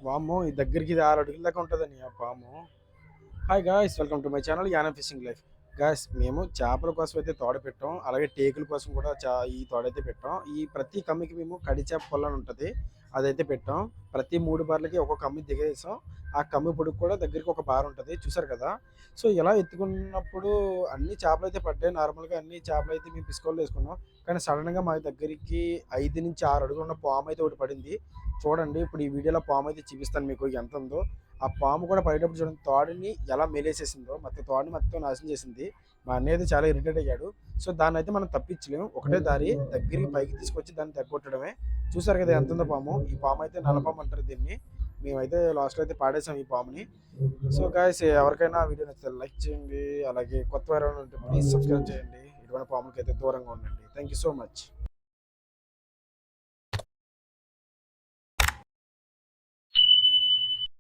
వామ్మో! ఈ దగ్గరికి ఇది 6 అడుగుల దాకా ఉంటదని ఆ పాము. Hi guys! Welcome to my channel Yanam fishing life. Guys మేము చేపల కోసం అయితే తోడ పెట్టాం. అలాగే టేకుల కోసం కూడా ఈ తోడైతే పెట్టాం. ఈ ప్రతి కమ్మికి మేము కడి చేప పుల్ల అని ఉంటది. అదైతే పెట్టాం. ప్రతి 3 బార్లకి ఒక్కొక్క కమ్మి దిగేసాం. ఆ కమ్మి పొడుగు కూడా దగ్గరికి ఒక బార్ ఉంటది. చూసారు కదా! సో, ఇలా ఎత్తుకున్నప్పుడు అన్ని చేపలైతే పడ్డాయి. నార్మల్‌గా అన్ని చేపలైతే మేము పిస్కోల్లో ఏసుకున్నాం. కానీ సడెన్‌గా మా దగ్గరికి 5-6 అడుగులున్న పామయితే ఒకటి పడింది. చూడండి ఇప్పుడు ఈ వీడియోలో పామయితే చూపిస్తాను మీకు ఎంతుందో. ఆ పాము కూడా పడేటప్పుడు చూడండి తాడుని ఎలా మెలేసేసిందో మొత్తం తాడుని మొత్తం నాశనం చేసింది. మా అన్నయ్య అయితే చాలా ఇరిటేట్ అయ్యాడు. సో దాన్నైతే మనం తప్పించలేము. ఒకటే దారి దగ్గరికి పైకి తీసుకొచ్చి దాన్ని తగ్గొట్టడమే. చూసారు కదా ఎంతుందో పాము. ఈ పాము అయితే నల్లపాము అంటారు దీన్ని. మేమైతే లాస్ట్‌లో అయితే పాడేసాం ఈ పాముని. సో గాయ్స్ ఎవరికైనా వీడియో నచ్చితే లైక్ చేయండి. అలాగే కొత్తవారు ఎవరైనా ఉంటే ప్లీజ్ సబ్స్క్రైబ్ చేయండి. ఇటువంటి పాములకైతే దూరంగా ఉండండి. Thank you so much.